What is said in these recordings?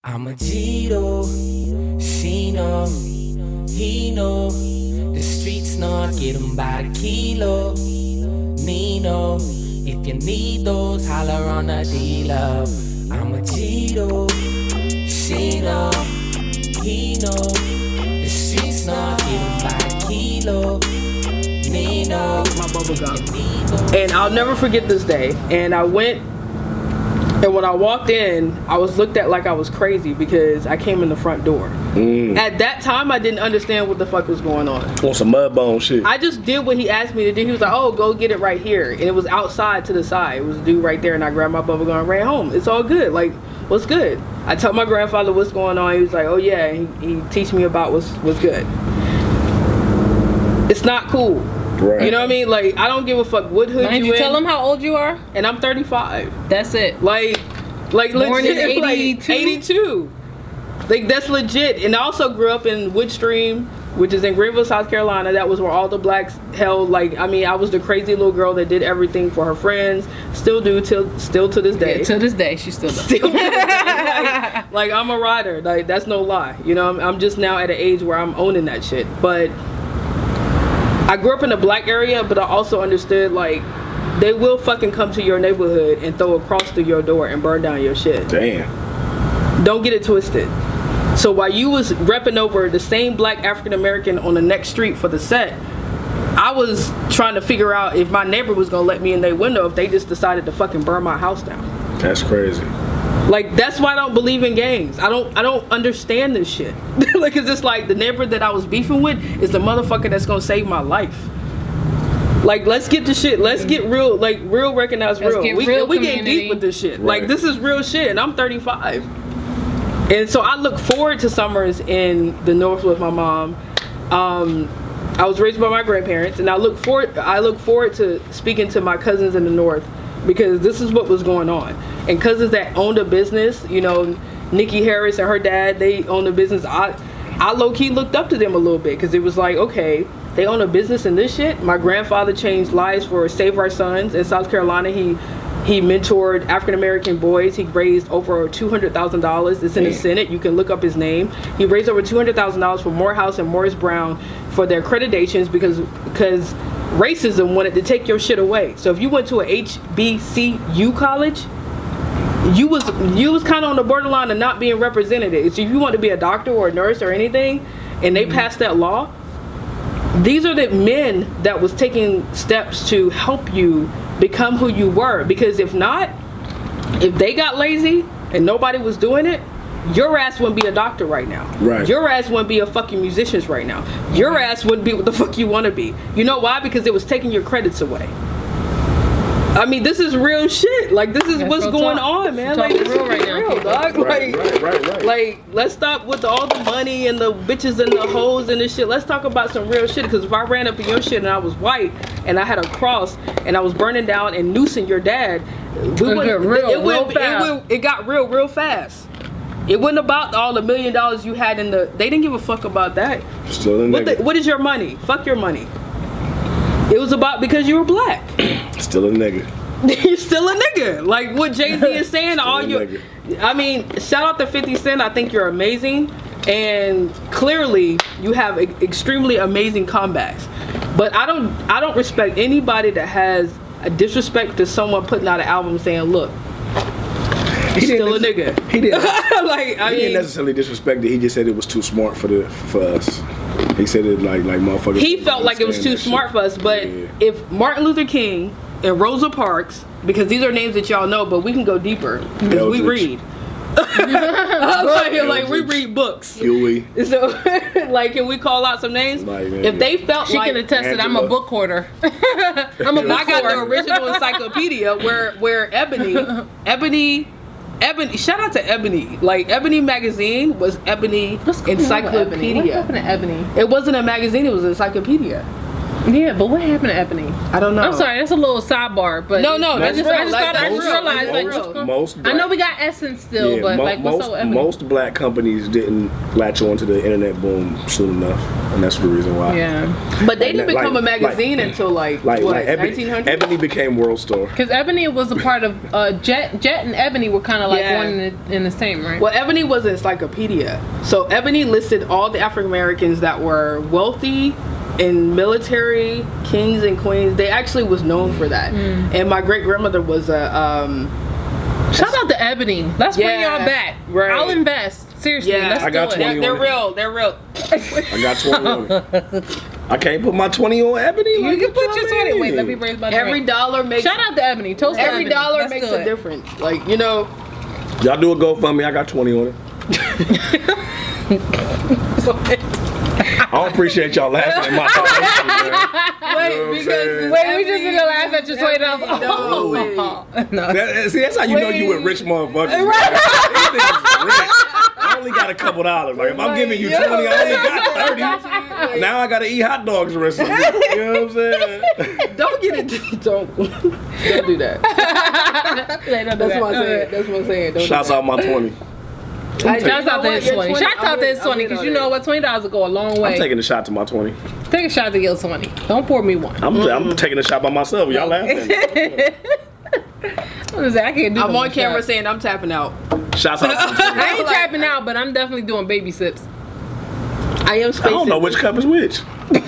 I'm a Gito, she know, he know. The streets know, get 'em by the kilo. Nino, if you need those, holler on a dealer. I'm a Gito, she know, he know. The streets know, get 'em by the kilo. Nino, my bubble gum. And I'll never forget this day. And I went. And when I walked in, I was looked at like I was crazy because I came in the front door. At that time, I didn't understand what the fuck was going on. On some mud bone shit. I just did what he asked me to do. He was like, oh, go get it right here. And it was outside to the side. It was due right there. And I grabbed my bubble gum and ran home. It's all good. Like, what's good? I told my grandfather what's going on. He was like, oh, yeah. He teach me about what's good. It's not cool. Right. You know what I mean? Like, I don't give a fuck what hood you in. Tell them how old you are? And I'm 35. That's it. Like born in 82? Like 82. Like, that's legit. And I also grew up in Woodstream, which is in Greenville, South Carolina. That was where all the blacks held. Like, I mean, I was the crazy little girl that did everything for her friends. Still do still to this day. Yeah, to this day, she still does. Like, I'm a rider. Like, that's no lie. You know, I'm just now at an age where I'm owning that shit. But I grew up in a black area, but I also understood, like, they will fucking come to your neighborhood and throw a cross through your door and burn down your shit. Damn. Don't get it twisted. So while you was repping over the same black African American on the next street for the set, I was trying to figure out if my neighbor was gonna let me in their window if they just decided to fucking burn my house down. That's crazy. Like, that's why I don't believe in gangs. I don't understand this shit. Like, it's just like the neighbor that I was beefing with is the motherfucker that's gonna save my life. Like, let's get the shit. Let's get real. Like, real recognize real. We getting deep with this shit. Right. Like, this is real shit, and I'm 35. And so I look forward to summers in the North with my mom. I was raised by my grandparents, and I look forward to speaking to my cousins in the North, because this is what was going on. And cousins that owned a business, you know, Nikki Harris and her dad, they owned a business. I low-key looked up to them a little bit, because it was like, okay, they own a business in this shit. My grandfather changed lives for Save Our Sons in South Carolina. He mentored African-American boys. He raised over $200,000. It's in the Senate. You can look up his name. He raised over $200,000 for Morehouse and Morris Brown for their accreditations because racism wanted to take your shit away. So if you went to a HBCU college, you was kind of on the borderline of not being represented. So if you want to be a doctor or a nurse or anything, and they passed that law, these are the men that was taking steps to help you become who you were. Because if they got lazy and nobody was doing it, your ass wouldn't be a doctor right now. Right. Your ass wouldn't be a fucking musician right now. Your ass wouldn't be what the fuck you want to be. You know why? Because it was taking your credits away. I mean, this is real shit. Like, this is what's going on, man. Like, this is real, dog. Right. Like, let's stop with all the money and the bitches and the hoes and this shit. Let's talk about some real shit. Because if I ran up in your shit and I was white and I had a cross and I was burning down and noosing your dad, it got real fast. It wasn't about all the $1 million you had in the. They didn't give a fuck about that. Still a nigga. What is your money? Fuck your money. It was about because you were black. Still a nigga. You're still a nigga. Like what Jay-Z is saying. I mean, shout out to 50 Cent. I think you're amazing, and clearly you have extremely amazing comebacks. But I don't respect anybody that has a disrespect to someone putting out an album saying, "Look, he's still a nigga." He didn't. He didn't necessarily disrespect it. He just said it was too smart for us. He said it like motherfuckers. He felt like it was too smart for us. But if Martin Luther King and Rosa Parks, because these are names that y'all know, but we can go deeper because we read. We read books. Huey. So, like, can we call out some names? If they felt she can attest that I'm a book hoarder. I got the original encyclopedia where Ebony. Shout out to Ebony. Like, Ebony magazine was Ebony encyclopedia. What happened to Ebony? It wasn't a magazine. It was an encyclopedia. Yeah, but what happened to Ebony? I don't know. I'm sorry, that's a little sidebar, but No, I just realized most I know we got Essence still, but like what's up with Ebony? Most black companies didn't latch on to the internet boom soon enough, and that's the reason why. Yeah, but they didn't become a magazine until like 1900. Ebony became World Star because Ebony was a part of Jet and Ebony were kind of like one in the same, right? Well, Ebony was an encyclopedia, so Ebony listed all the African Americans that were wealthy in military, kings and queens. They actually was known for that. And my great grandmother was a shout out to Ebony. Let's bring y'all back. Right. I'll invest. Seriously, let's do it. They're real. They're real. I got 20 on it. I can't put my 20 on Ebony. You can put your 20. Wait, let me raise my drink. Every dollar makes. Shout out to Ebony. Toast to every Ebony. dollar makes a difference. Like, you know. Y'all do a GoFundMe. I got 20 on it. I don't appreciate y'all laughing at my donation, man. Wait, we just gonna laugh at your $20. No. See, that's how you know you with rich motherfuckers. Right. I only got a couple dollars. Like, if I'm giving you 20, I only got 30. Now I gotta eat hot dogs the rest of the week. You know what I'm saying? Don't get it. Don't do that. That's what I'm saying. Shouts out my 20. Shouts out to his 20. Shouts out to his 20 because you know what? $20 will go a long way. I'm taking a shot to my 20. Take a shot to your 20. Don't pour me one. I'm taking a shot by myself. Y'all laughing. I can't do I'm on camera saying I'm tapping out. Shouts out to I ain't tapping out, but I'm definitely doing baby sips. I am spacing. I don't know which cup is which.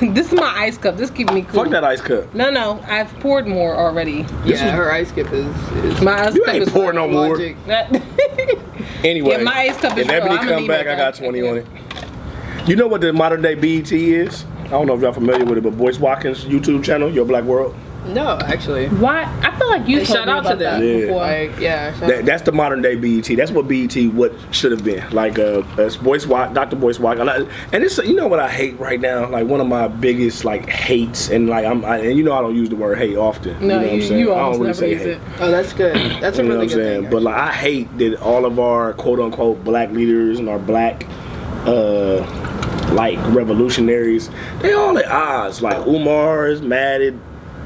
This is my ice cup. This keeps me cool. Fuck that ice cup. No, I've poured more already. Yeah, her ice cup is my ice you cup ain't is pouring no more. Anyway, yeah, my ice cup is if Ebony come back, I got 20 on it. You know what the modern day BET is? I don't know if y'all familiar with it, but Boyce Watkins' YouTube channel, Your Black World. No, actually. Why? I feel like you shout out to them before. That's the modern day BET. That's what BET what should have been. Like Dr. Boyce Watkins. And it's, you know what I hate right now? Like one of my biggest like hates, and like and you know I don't use the word hate often. No, you know what I'm saying? You I don't really never say use hate. it. Oh, that's good. That's a really good thing. But like I hate that all of our quote unquote black leaders and our black like revolutionaries, they all at odds. Like Umar is mad at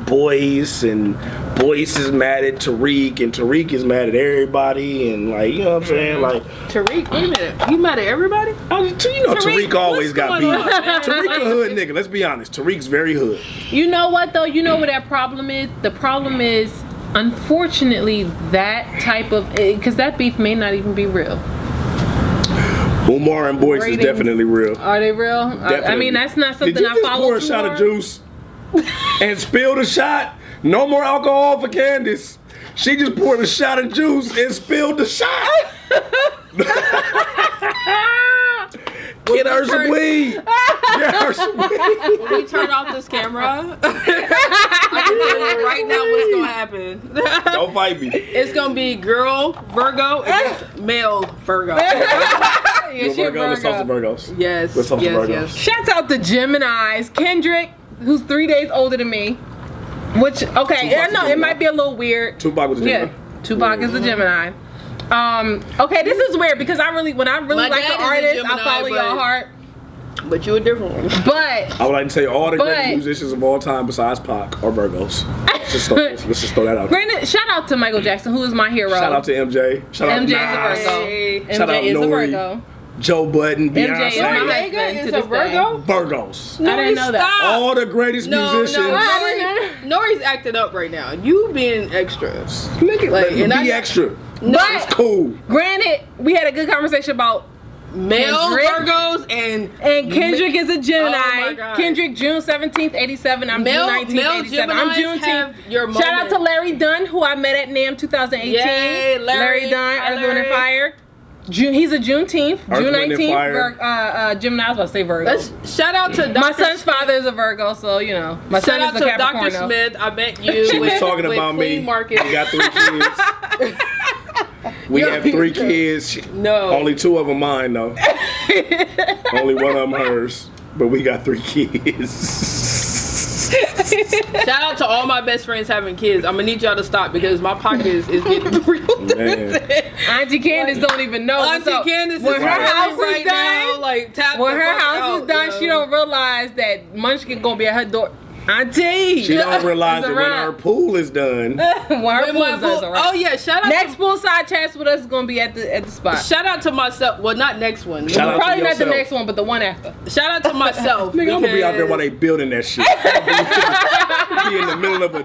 Boyce, and Boyce is mad at Tariq, and Tariq is mad at everybody, and like, you know what I'm saying? Like Tariq, wait a minute, he mad at everybody? You know Tariq always got beef. Tariq a hood nigga, let's be honest. Tariq's very hood. You know what though? You know what that problem is? The problem is, unfortunately, that type of, because that beef may not even be real. Umar and Boyce is definitely real. Are they real? Definitely. I mean, that's not something I follow. Did you just pour a shot of juice and spilled a shot? No more alcohol for Candace. She just poured a shot of juice and spilled the shot. Get her some weed. Get her some weed. When we turn off this camera, I can tell you right now what's gonna happen. Don't fight me. It's gonna be girl Virgo against male Virgo. Let's talk to Virgos. Yes. Let's talk to Virgos. Yes. Shouts out to Geminis. Kendrick, who's 3 days older than me. Which, okay, I know it might be a little weird. Tupac was a Gemini. Yeah, Tupac is a Gemini. Okay, this is weird because when I really like the artist, I follow your heart. But you a different one. But I would like to say all the greatest musicians of all time besides Pac are Virgos. Let's just throw that out. Granted, shout out to Michael Jackson, who is my hero. Shout out to MJ. Shout out to MJ is a Virgo. Shout out MJ is a Nori. Virgo. Joe Budden, Beyonce. MJ is my husband to this Virgo? Virgos. No, I didn't know that. All the greatest musicians. Nori's acting up right now. You being extra. Be extra. But it's cool. Granted, we had a good conversation about male Virgos and Kendrick is a Gemini. Oh my God. Kendrick June 17th, 87. I'm June 19th, 87. I'm Juneteenth. Shout out to Larry Dunn, who I met at NAMM 2018. Yay, Larry Dunn, Earth, Wind and Fire. He's a Juneteenth, June 19th. Gemini. I was about to say Virgo. Shout out to Dr. My son's father is a Virgo, so you know. My son is a Capricorn. Dr. Smith. I met you. She was talking about me. Market. We got 3 kids. We have 3 kids. No. Only 2 of them mine though. Only 1 of them hers. But we got 3 kids. Shout out to all my best friends having kids. I'm gonna need y'all to stop because my pocket is getting real. Man. Auntie Candace don't even know. Auntie Candace when is her house right is done, now, like tap when the her fuck house out, is done, she don't realize that Munchkin gonna be at her door. Auntie. She don't realize It's that a when wrap. her pool is done. When her When my pool's done, oh yeah, shout out next to, poolside chats with us is gonna be at the spot. shout out to myself. Well, not next one. Shout out to Probably not the yourself. next one, but the one after. Shout out to myself. Nigga, I'm gonna be out there while because- they building that shit. Be in the middle of a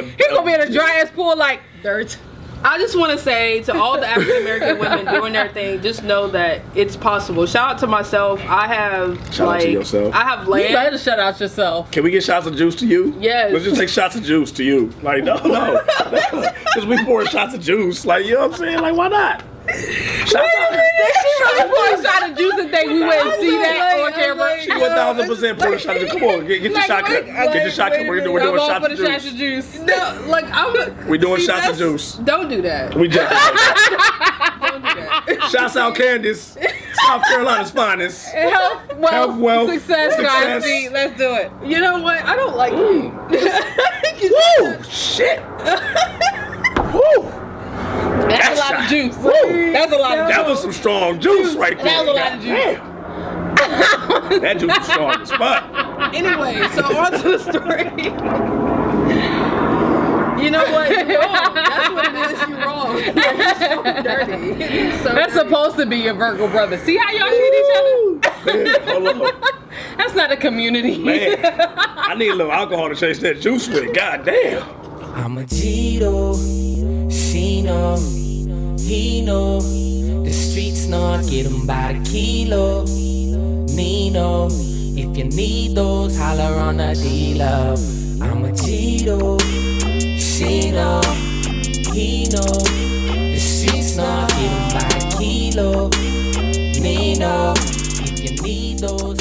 He's gonna be in a dry ass pool like dirt. I just want to say to all the African American women doing their thing, just know that it's possible. Shout out to myself. I have Shout out to yourself. I have You land. better shut out yourself. Can we get shots of juice to you? Yes. Let's just take shots of juice to you. Like, no. Because we pouring shots of juice. Like, you know what I'm saying? Like, why not? Shots out. She poured a shot of juice and think we wouldn't see that on camera. She 1000% pouring a shot of juice. Come on, get your shot cup. Get your shot cup. We're doing I'm all shots for of the shots of juice. juice. No, like I'm. We doing See, shots of that's- juice. Don't do that. We just Don't do that. Shouts out Candace, South Carolina's finest. Health, wealth, success, success. Godspeed. Let's do it. You know what? I don't like you. Woo! Shit! Woo! That's a lot shot. of juice. Woo. That's a lot of juice. That was some strong juice right there. That was a lot of juice. Damn. That juice is strong as fuck. Anyway, so on to the story. You know what? You're wrong. That's what it is. You're wrong. Like, you're so dirty. You're so That's dirty. supposed to be your Virgo brother. See how y'all treat each other? Man, hold on. That's not a community. Man, I need a little alcohol to chase that juice with. God damn. I'm a Gito, she know, he know. The streets know, get 'em by the kilo. Nino, if you need those, holler on a dealer. I'm a Gito, she know, he know. The streets know, get 'em by the kilo. Nino, if you need those.